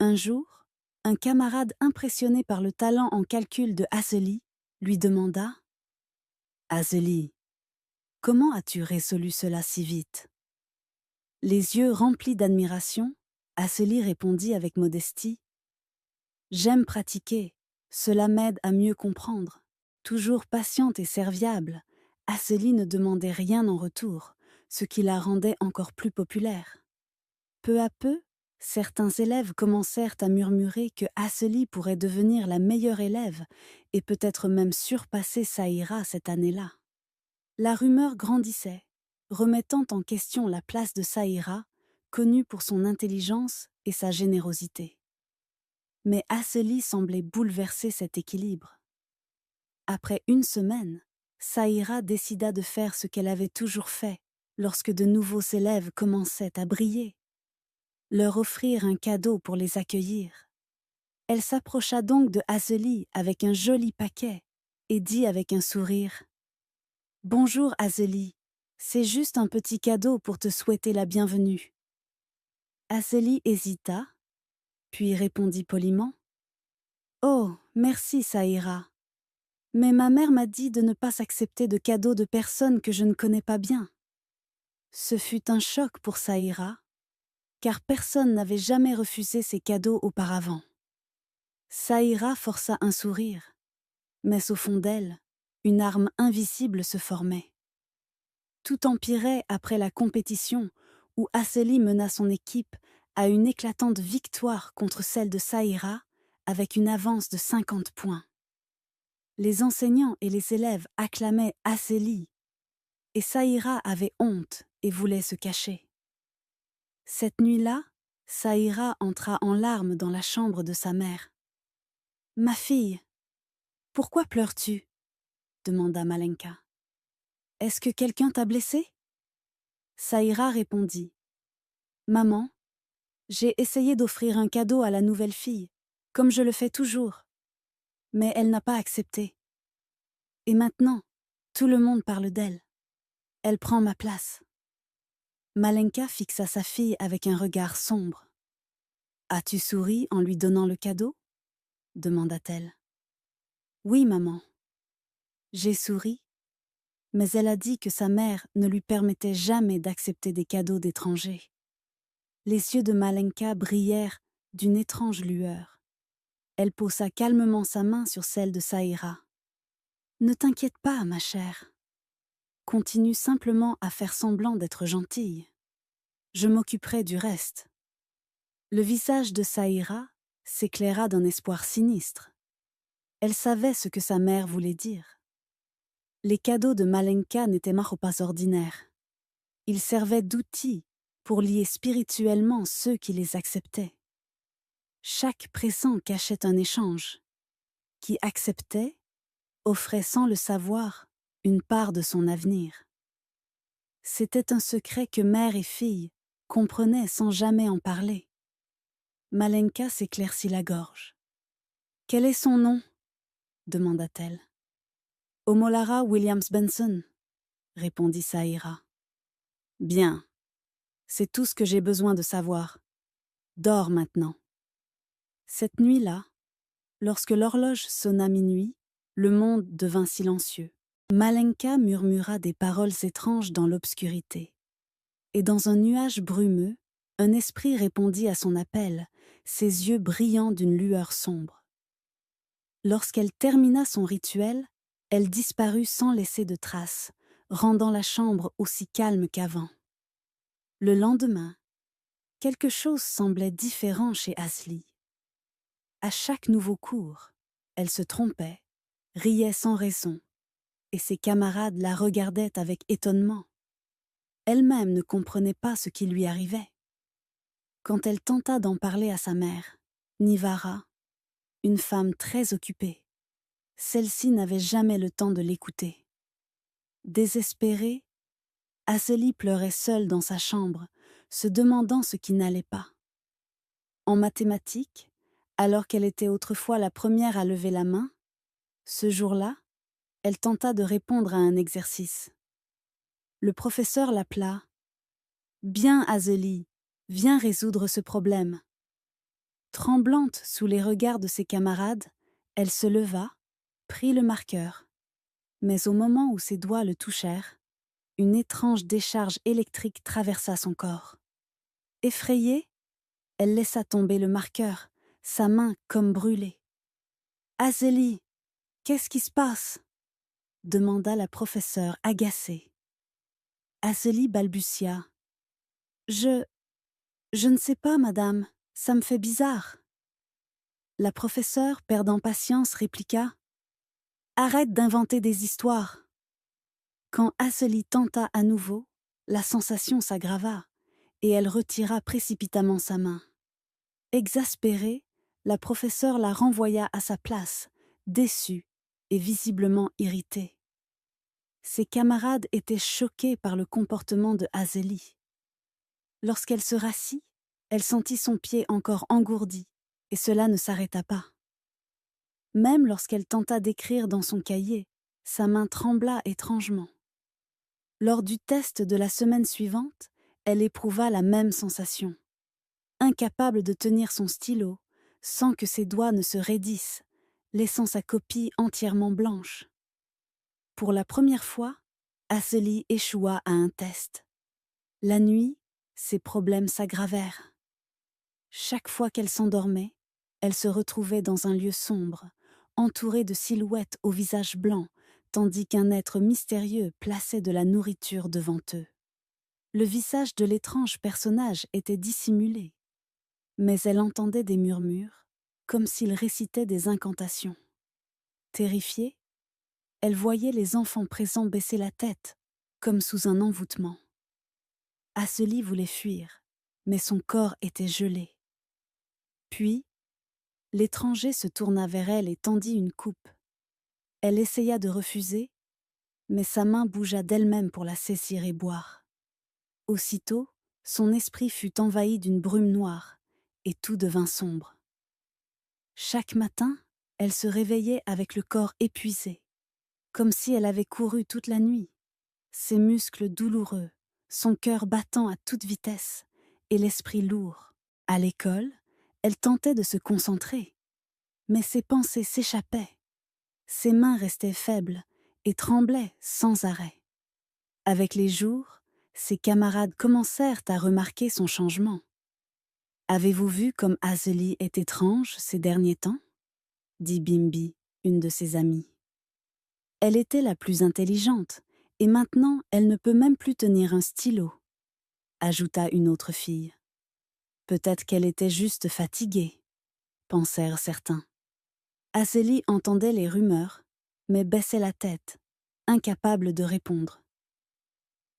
Un jour, un camarade impressionné par le talent en calcul de Aseli lui demanda: Aseli, comment as-tu résolu cela si vite? Les yeux remplis d'admiration, Aseli répondit avec modestie: J'aime pratiquer, cela m'aide à mieux comprendre. Toujours patiente et serviable, Aseli ne demandait rien en retour, ce qui la rendait encore plus populaire. Peu à peu, certains élèves commencèrent à murmurer que Aseli pourrait devenir la meilleure élève et peut-être même surpasser Saïra cette année-là. La rumeur grandissait, remettant en question la place de Saïra, connue pour son intelligence et sa générosité. Mais Aseli semblait bouleverser cet équilibre. Après une semaine, Saïra décida de faire ce qu'elle avait toujours fait lorsque de nouveaux élèves commençaient à briller: leur offrir un cadeau pour les accueillir. Elle s'approcha donc de Aseli avec un joli paquet et dit avec un sourire: Bonjour Aseli, c'est juste un petit cadeau pour te souhaiter la bienvenue. Aseli hésita, puis répondit poliment: Oh, merci Saïra, mais ma mère m'a dit de ne pas accepter de cadeaux de personnes que je ne connais pas bien. Ce fut un choc pour Saïra, car personne n'avait jamais refusé ces cadeaux auparavant. Saïra força un sourire, mais au fond d'elle, une arme invisible se formait. Tout empirait après la compétition où Aseli mena son équipe à une éclatante victoire contre celle de Saïra avec une avance de 50 points. Les enseignants et les élèves acclamaient Aseli, et Saïra avait honte et voulait se cacher. Cette nuit-là, Saïra entra en larmes dans la chambre de sa mère. « Ma fille, pourquoi pleures-tu » demanda Malenka. « Est-ce que quelqu'un t'a blessée » Saïra répondit: « Maman, j'ai essayé d'offrir un cadeau à la nouvelle fille, comme je le fais toujours, mais elle n'a pas accepté. Et maintenant, tout le monde parle d'elle. Elle prend ma place. » Malenka fixa sa fille avec un regard sombre. « As-tu souri en lui donnant le cadeau » demanda-t-elle. « Oui, maman. » J'ai souri, mais elle a dit que sa mère ne lui permettait jamais d'accepter des cadeaux d'étrangers. Les yeux de Malenka brillèrent d'une étrange lueur. Elle posa calmement sa main sur celle de Saïra. « Ne t'inquiète pas, ma chère. Continue simplement à faire semblant d'être gentille. Je m'occuperai du reste. » Le visage de Saïra s'éclaira d'un espoir sinistre. Elle savait ce que sa mère voulait dire. Les cadeaux de Malenka n'étaient pas ordinaires. Ils servaient d'outils pour lier spirituellement ceux qui les acceptaient. Chaque présent cachait un échange. Qui acceptait offrait sans le savoir une part de son avenir. C'était un secret que mère et fille comprenaient sans jamais en parler. Malenka s'éclaircit la gorge. « Quel est son nom » demanda-t-elle. « Omolara Williams Benson » répondit Saïra. « Bien, c'est tout ce que j'ai besoin de savoir. Dors maintenant. » Cette nuit-là, lorsque l'horloge sonna minuit, le monde devint silencieux. Malenka murmura des paroles étranges dans l'obscurité. Et dans un nuage brumeux, un esprit répondit à son appel, ses yeux brillants d'une lueur sombre. Lorsqu'elle termina son rituel, elle disparut sans laisser de traces, rendant la chambre aussi calme qu'avant. Le lendemain, quelque chose semblait différent chez Asli. À chaque nouveau cours, elle se trompait, riait sans raison, et ses camarades la regardaient avec étonnement. Elle-même ne comprenait pas ce qui lui arrivait. Quand elle tenta d'en parler à sa mère, Nivara, une femme très occupée, celle-ci n'avait jamais le temps de l'écouter. Désespérée, Aseli pleurait seule dans sa chambre, se demandant ce qui n'allait pas. En mathématiques, alors qu'elle était autrefois la première à lever la main, ce jour-là, elle tenta de répondre à un exercice. Le professeur l'appela. « Bien, Aseli, viens résoudre ce problème. » Tremblante sous les regards de ses camarades, elle se leva, prit le marqueur. Mais au moment où ses doigts le touchèrent, une étrange décharge électrique traversa son corps. Effrayée, elle laissa tomber le marqueur, sa main comme brûlée. « Azélie, qu'est-ce qui se passe ?» demanda la professeure agacée. Azélie balbutia. « Je ne sais pas, madame, ça me fait bizarre. » La professeure, perdant patience, répliqua. « Arrête d'inventer des histoires. » Quand Azélie tenta à nouveau, la sensation s'aggrava, et elle retira précipitamment sa main. Exaspérée, la professeure la renvoya à sa place, déçue et visiblement irritée. Ses camarades étaient choqués par le comportement de Azélie. Lorsqu'elle se rassit, elle sentit son pied encore engourdi, et cela ne s'arrêta pas. Même lorsqu'elle tenta d'écrire dans son cahier, sa main trembla étrangement. Lors du test de la semaine suivante, elle éprouva la même sensation. Incapable de tenir son stylo, sans que ses doigts ne se raidissent, laissant sa copie entièrement blanche. Pour la première fois, Azélie échoua à un test. La nuit, ses problèmes s'aggravèrent. Chaque fois qu'elle s'endormait, elle se retrouvait dans un lieu sombre, entourée de silhouettes au visage blanc, tandis qu'un être mystérieux plaçait de la nourriture devant eux. Le visage de l'étrange personnage était dissimulé, mais elle entendait des murmures, comme s'il récitait des incantations. Terrifiée, elle voyait les enfants présents baisser la tête, comme sous un envoûtement. Azélie voulait fuir, mais son corps était gelé. Puis, l'étranger se tourna vers elle et tendit une coupe. Elle essaya de refuser, mais sa main bougea d'elle-même pour la saisir et boire. Aussitôt, son esprit fut envahi d'une brume noire, et tout devint sombre. Chaque matin, elle se réveillait avec le corps épuisé, comme si elle avait couru toute la nuit, ses muscles douloureux, son cœur battant à toute vitesse, et l'esprit lourd. À l'école, elle tentait de se concentrer, mais ses pensées s'échappaient. Ses mains restaient faibles et tremblaient sans arrêt. Avec les jours, ses camarades commencèrent à remarquer son changement. « Avez-vous vu comme Azélie est étrange ces derniers temps ?» dit Bimbi, une de ses amies. « Elle était la plus intelligente, et maintenant elle ne peut même plus tenir un stylo, » ajouta une autre fille. « Peut-être qu'elle était juste fatiguée, » pensèrent certains. Azélie entendait les rumeurs, mais baissait la tête, incapable de répondre.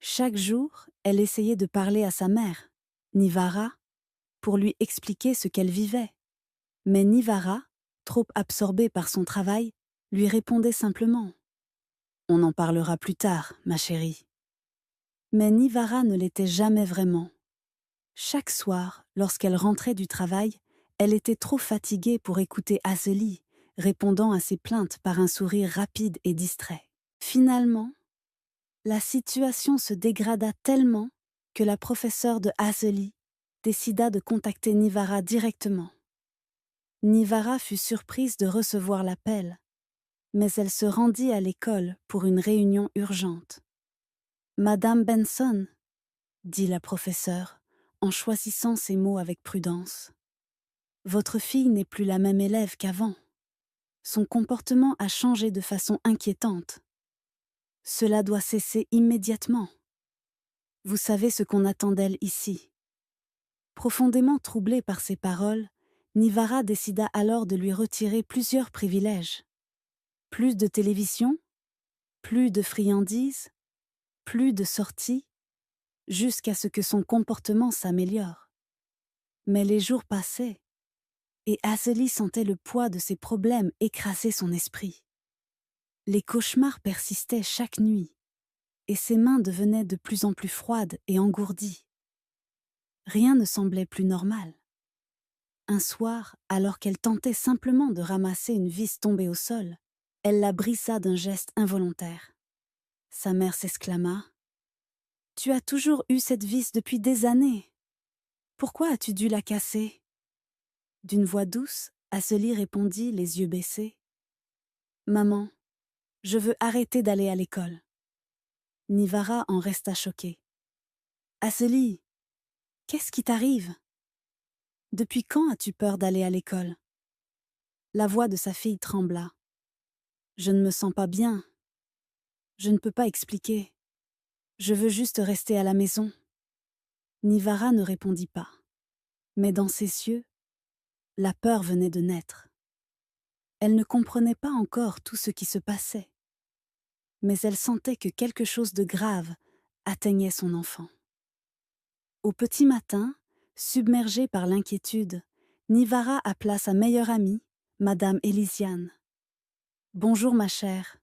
Chaque jour, elle essayait de parler à sa mère, Nivara, pour lui expliquer ce qu'elle vivait. Mais Nivara, trop absorbée par son travail, lui répondait simplement « On en parlera plus tard, ma chérie. » Mais Nivara ne l'était jamais vraiment. Chaque soir, lorsqu'elle rentrait du travail, elle était trop fatiguée pour écouter Azélie, répondant à ses plaintes par un sourire rapide et distrait. Finalement, la situation se dégrada tellement que la professeure de Azélie décida de contacter Nivara directement. Nivara fut surprise de recevoir l'appel, mais elle se rendit à l'école pour une réunion urgente. « Madame Benson, » dit la professeure, en choisissant ses mots avec prudence. « Votre fille n'est plus la même élève qu'avant. Son comportement a changé de façon inquiétante. Cela doit cesser immédiatement. Vous savez ce qu'on attend d'elle ici. » Profondément troublée par ces paroles, Nivara décida alors de lui retirer plusieurs privilèges. Plus de télévision, plus de friandises, plus de sorties, jusqu'à ce que son comportement s'améliore. Mais les jours passaient, et Azélie sentait le poids de ses problèmes écraser son esprit. Les cauchemars persistaient chaque nuit, et ses mains devenaient de plus en plus froides et engourdies. Rien ne semblait plus normal. Un soir, alors qu'elle tentait simplement de ramasser une vis tombée au sol, elle la brisa d'un geste involontaire. Sa mère s'exclama « Tu as toujours eu cette vis depuis des années. Pourquoi as-tu dû la casser ?» D'une voix douce, Aseli répondit, les yeux baissés. « Maman, je veux arrêter d'aller à l'école. » Nivara en resta choquée. « Aseli, qu'est-ce qui t'arrive? Depuis quand as-tu peur d'aller à l'école ?» La voix de sa fille trembla. « Je ne me sens pas bien. Je ne peux pas expliquer. Je veux juste rester à la maison. » Nivara ne répondit pas. Mais dans ses yeux, la peur venait de naître. Elle ne comprenait pas encore tout ce qui se passait. Mais elle sentait que quelque chose de grave atteignait son enfant. Au petit matin, submergée par l'inquiétude, Nivara appela sa meilleure amie, Madame Elysiane. « Bonjour ma chère.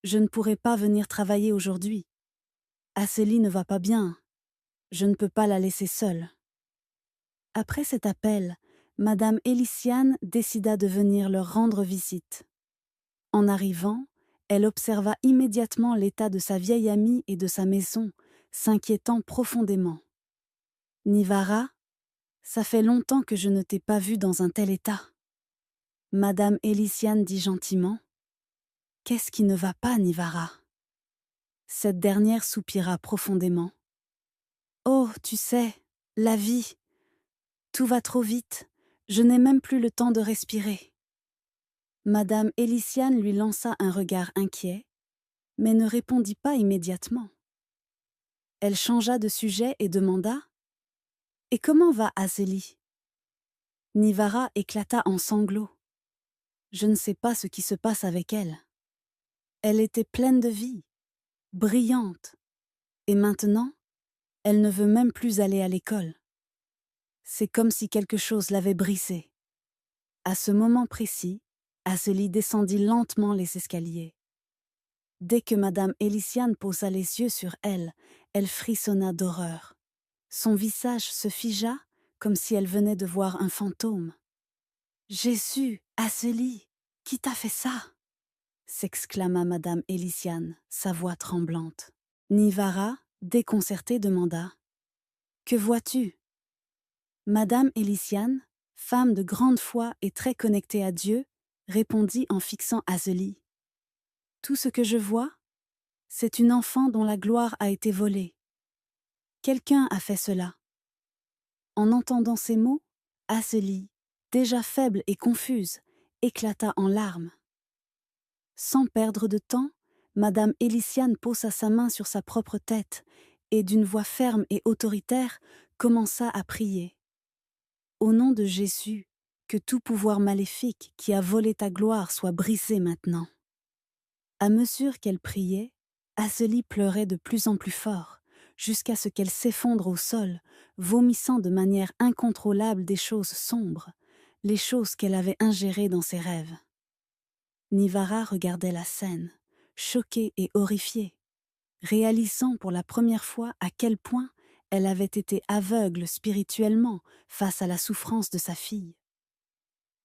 Je ne pourrai pas venir travailler aujourd'hui. Aseli ne va pas bien. Je ne peux pas la laisser seule. » Après cet appel, Madame Elysiane décida de venir leur rendre visite. En arrivant, elle observa immédiatement l'état de sa vieille amie et de sa maison, s'inquiétant profondément. « Nivara, ça fait longtemps que je ne t'ai pas vue dans un tel état. » Madame Elysiane dit gentiment. « Qu'est-ce qui ne va pas, Nivara ?» Cette dernière soupira profondément. « Oh, tu sais, la vie. Tout va trop vite. Je n'ai même plus le temps de respirer. » Madame Elysiane lui lança un regard inquiet, mais ne répondit pas immédiatement. Elle changea de sujet et demanda « Et comment va Aseli ?» Nivara éclata en sanglots. Je ne sais pas ce qui se passe avec elle. Elle était pleine de vie, brillante, et maintenant, elle ne veut même plus aller à l'école. C'est comme si quelque chose l'avait brisée. À ce moment précis, Aseli descendit lentement les escaliers. Dès que Madame Elysiane posa les yeux sur elle, elle frissonna d'horreur. Son visage se figea comme si elle venait de voir un fantôme. « Jésus, Aseli, qui t'a fait ça ?» s'exclama Madame Elysiane, sa voix tremblante. Nivara, déconcertée, demanda « Que vois-tu » Madame Elysiane, femme de grande foi et très connectée à Dieu, répondit en fixant Aseli. « Tout ce que je vois, c'est une enfant dont la gloire a été volée. Quelqu'un a fait cela. » En entendant ces mots, Aseli, déjà faible et confuse, éclata en larmes. Sans perdre de temps, Madame Elysiane posa sa main sur sa propre tête et, d'une voix ferme et autoritaire, commença à prier. « Au nom de Jésus, que tout pouvoir maléfique qui a volé ta gloire soit brisé maintenant. » À mesure qu'elle priait, Aseli pleurait de plus en plus fort, jusqu'à ce qu'elle s'effondre au sol, vomissant de manière incontrôlable des choses sombres, les choses qu'elle avait ingérées dans ses rêves. Nivara regardait la scène, choquée et horrifiée, réalisant pour la première fois à quel point elle avait été aveugle spirituellement face à la souffrance de sa fille.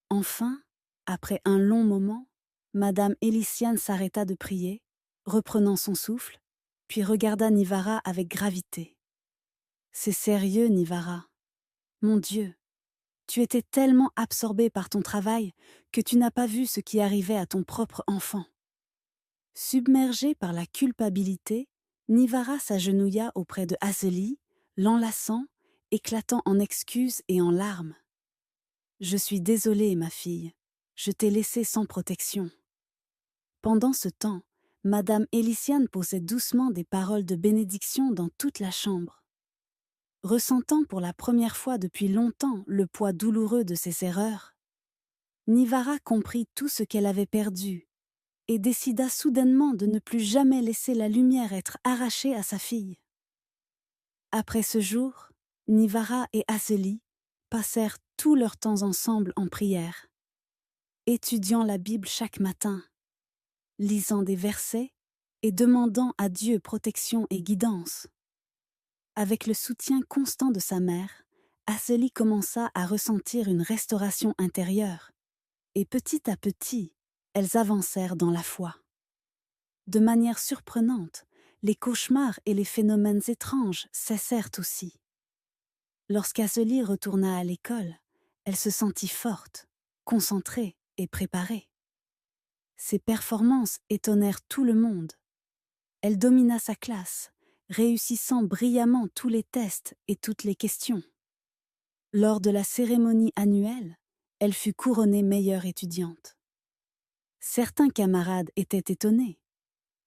Enfin, après un long moment, Madame Elysiane s'arrêta de prier, reprenant son souffle, puis regarda Nivara avec gravité. « C'est sérieux, Nivara. Mon Dieu, tu étais tellement absorbée par ton travail que tu n'as pas vu ce qui arrivait à ton propre enfant. » Submergée par la culpabilité, Nivara s'agenouilla auprès de Aseli, l'enlaçant, éclatant en excuses et en larmes. « Je suis désolée, ma fille. Je t'ai laissée sans protection. » Pendant ce temps, Madame Elysiane posait doucement des paroles de bénédiction dans toute la chambre. Ressentant pour la première fois depuis longtemps le poids douloureux de ses erreurs, Nivara comprit tout ce qu'elle avait perdu et décida soudainement de ne plus jamais laisser la lumière être arrachée à sa fille. Après ce jour, Nivara et Aseli passèrent tout leur temps ensemble en prière, étudiant la Bible chaque matin, lisant des versets et demandant à Dieu protection et guidance. Avec le soutien constant de sa mère, Aseli commença à ressentir une restauration intérieure, et petit à petit, elles avancèrent dans la foi. De manière surprenante, les cauchemars et les phénomènes étranges cessèrent aussi. Lorsqu'Aseli retourna à l'école, Elle se sentit forte, concentrée et préparée. Ses performances étonnèrent tout le monde. Elle domina sa classe, réussissant brillamment tous les tests et toutes les questions. Lors de la cérémonie annuelle, elle fut couronnée meilleure étudiante. Certains camarades étaient étonnés,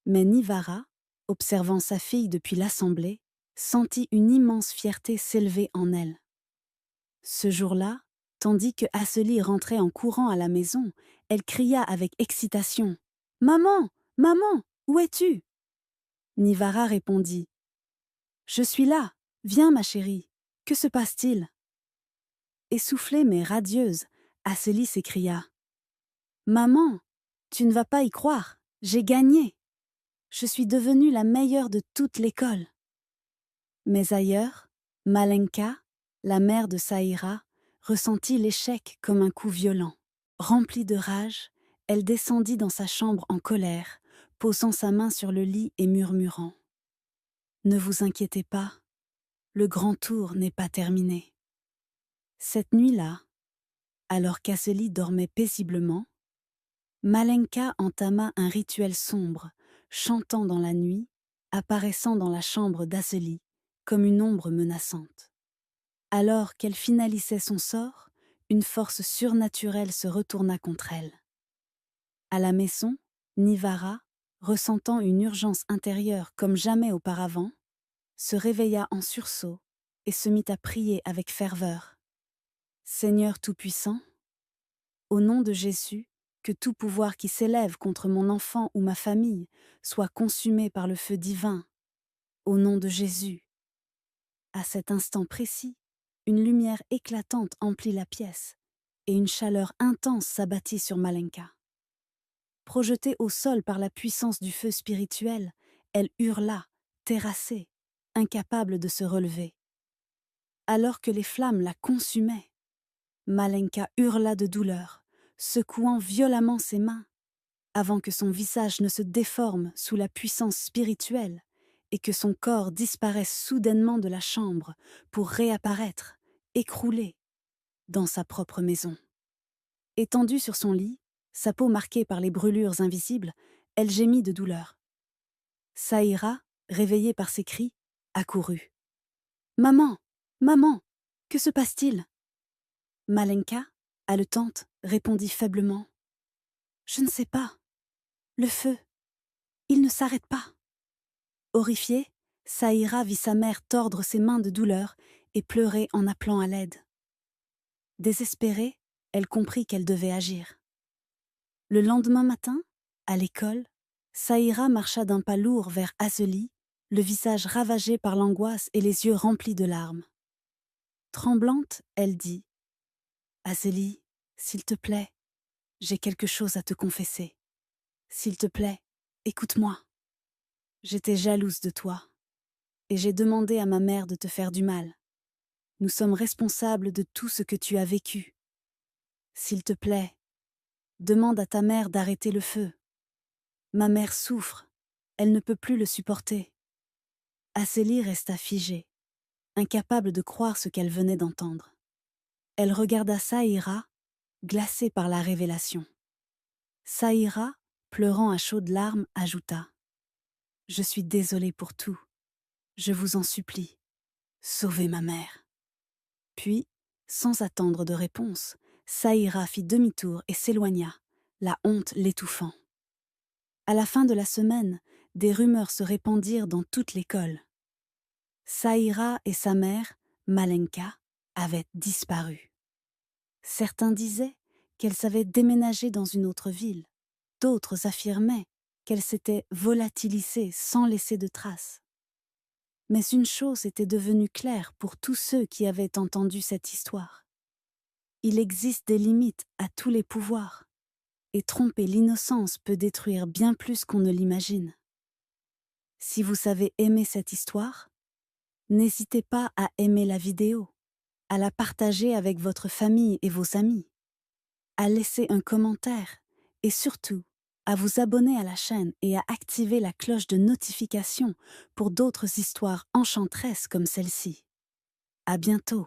mais Nivara, observant sa fille depuis l'assemblée, sentit une immense fierté s'élever en elle. Ce jour-là, tandis que Aseli rentrait en courant à la maison, elle cria avec excitation : « Maman, maman, où es-tu » Nivara répondit : « Je suis là, viens ma chérie, que se passe-t-il » Essoufflée mais radieuse, Aseli s'écria : « Maman, tu ne vas pas y croire, j'ai gagné. Je suis devenue la meilleure de toute l'école. » Mais ailleurs, Malenka, la mère de Saïra, ressentit l'échec comme un coup violent. Remplie de rage, elle descendit dans sa chambre en colère, posant sa main sur le lit et murmurant : « Ne vous inquiétez pas, le grand tour n'est pas terminé. » Cette nuit-là, alors qu'Aseli dormait paisiblement, Malenka entama un rituel sombre, chantant dans la nuit, apparaissant dans la chambre d'Aseli comme une ombre menaçante. Alors qu'elle finalisait son sort, une force surnaturelle se retourna contre elle. À la maison, Nivara, ressentant une urgence intérieure comme jamais auparavant, se réveilla en sursaut et se mit à prier avec ferveur. « Seigneur Tout-Puissant, au nom de Jésus, que tout pouvoir qui s'élève contre mon enfant ou ma famille soit consumé par le feu divin. Au nom de Jésus. » À cet instant précis, une lumière éclatante emplit la pièce et une chaleur intense s'abattit sur Malenka. Projetée au sol par la puissance du feu spirituel, elle hurla, terrassée, incapable de se relever. Alors que les flammes la consumaient, Malenka hurla de douleur, secouant violemment ses mains, avant que son visage ne se déforme sous la puissance spirituelle et que son corps disparaisse soudainement de la chambre pour réapparaître, écroulé, dans sa propre maison. Étendue sur son lit, sa peau marquée par les brûlures invisibles, elle gémit de douleur. Saïra, réveillée par ses cris, accourut. « Maman, maman, que se passe-t-il » Malenka, haletante, répondit faiblement. « Je ne sais pas. Le feu, il ne s'arrête pas. » Horrifiée, Saïra vit sa mère tordre ses mains de douleur et pleurer en appelant à l'aide. Désespérée, elle comprit qu'elle devait agir. Le lendemain matin, à l'école, Saïra marcha d'un pas lourd vers Aseli, le visage ravagé par l'angoisse et les yeux remplis de larmes. Tremblante, elle dit : « Aseli, s'il te plaît, j'ai quelque chose à te confesser. S'il te plaît, écoute-moi. J'étais jalouse de toi, et j'ai demandé à ma mère de te faire du mal. Nous sommes responsables de tout ce que tu as vécu. S'il te plaît, demande à ta mère d'arrêter le feu. Ma mère souffre, elle ne peut plus le supporter. » Aseli resta figée, incapable de croire ce qu'elle venait d'entendre. Elle regarda Saïra, glacée par la révélation. Saïra, pleurant à chaudes larmes, ajouta : « Je suis désolée pour tout. Je vous en supplie, sauvez ma mère. » Puis, sans attendre de réponse, Saïra fit demi-tour et s'éloigna, la honte l'étouffant. À la fin de la semaine, des rumeurs se répandirent dans toute l'école. Saïra et sa mère, Malenka, avaient disparu. Certains disaient qu'elle s'avait déménagé dans une autre ville. D'autres affirmaient qu'elle s'était volatilisée sans laisser de traces. Mais une chose était devenue claire pour tous ceux qui avaient entendu cette histoire. Il existe des limites à tous les pouvoirs, et tromper l'innocence peut détruire bien plus qu'on ne l'imagine. Si vous savez aimer cette histoire, n'hésitez pas à aimer la vidéo, à la partager avec votre famille et vos amis, à laisser un commentaire et surtout à vous abonner à la chaîne et à activer la cloche de notification pour d'autres histoires enchanteresses comme celle-ci. À bientôt!